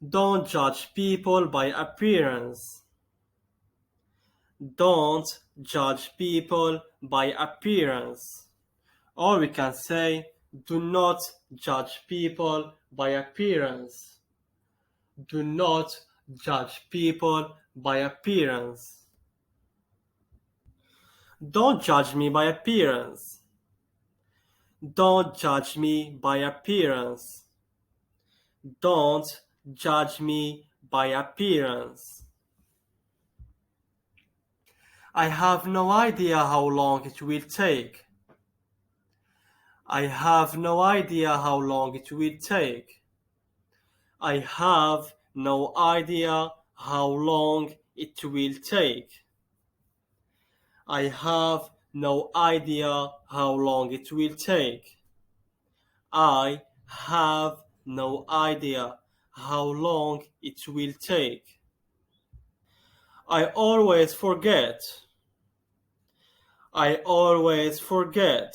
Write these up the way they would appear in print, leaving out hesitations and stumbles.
Don't judge people by appearance. Don't judge people by appearance. Or we can say, do not judge people by appearance. Do not judge people by appearance. Don't judge me by appearance. Don't judge me by appearance. Don't judge me by appearance. I have no idea how long it will take. I have no idea how long it will take. I have no idea how long it will take. I have no idea how long it will take. I have no idea how long it will take. I always forget. I always forget.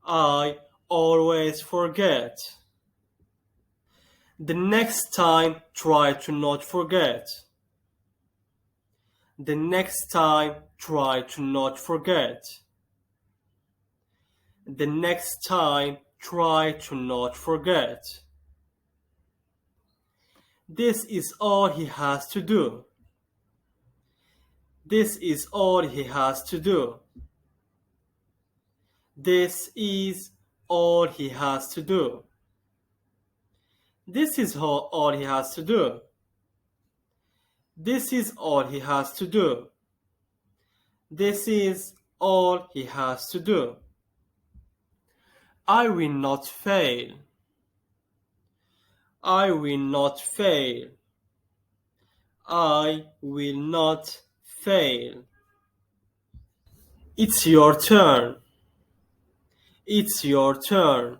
I always forget. The next time, try to not forget. The next time, try to not forget. The next time, try to not forget. This is all he has to do. This is all he has to do. This is all he has to do. This is all he has to do. This is all he has to do. This is all he has to do. I will not fail. I will not fail. I will not fail. It's your turn. It's your turn.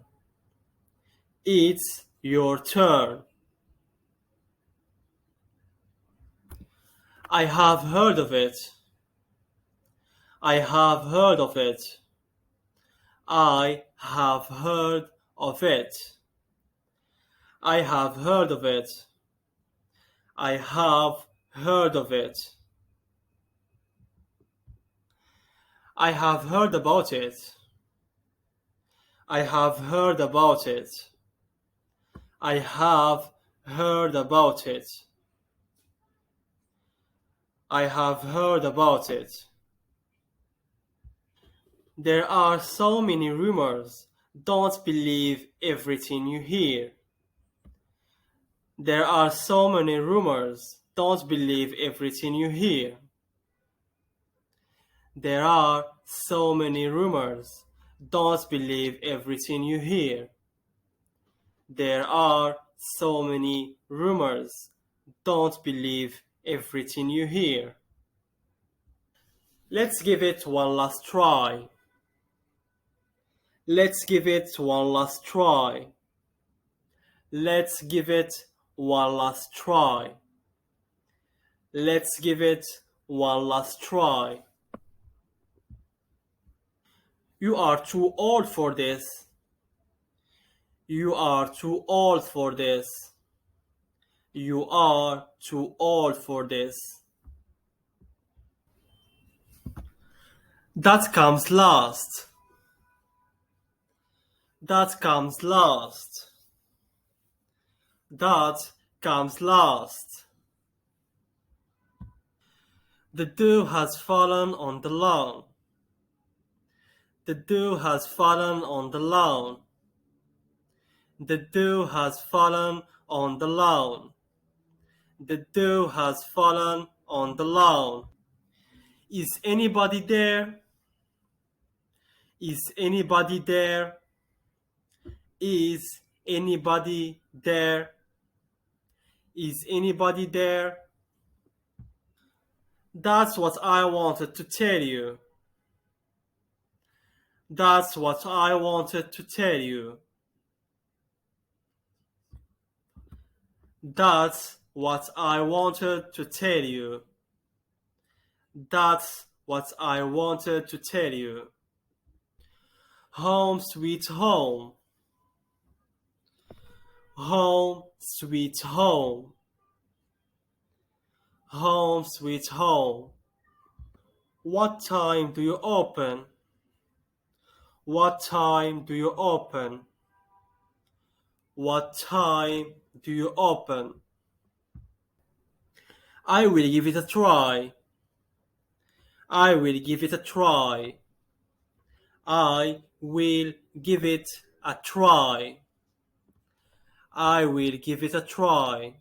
It's your turn. I have heard of it. I have heard of it. I have heard of it. I have heard of it. I have heard of it. I have heard about it. I have heard about it. I have heard about it. I have heard about it. There are so many rumors. Don't believe everything you hear. There are so many rumors. Don't believe everything you hear. There are so many rumors. Don't believe everything you hear. There are so many rumors. Don't believe everything you hear. Let's give it one last try. Let's give it one last try. Let's give it one last try. Let's give it one last try. You are too old for this. You are too old for this. You are too old for this. That comes last. That comes last. That comes last. The dew has fallen on the lawn. The dew has fallen on the lawn. The dew has fallen on the lawn. The dew has fallen on the lawn. Is anybody there? Is anybody there? Is anybody there? Is anybody there? That's what I wanted to tell you. That's what I wanted to tell you. That's what I wanted to tell you. That's what I wanted to tell you. Home sweet home. Home sweet home. Home sweet home. What time do you open? What time do you open? What time do you open? I will give it a try. I will give it a try. I will give it a try. I will give it a try.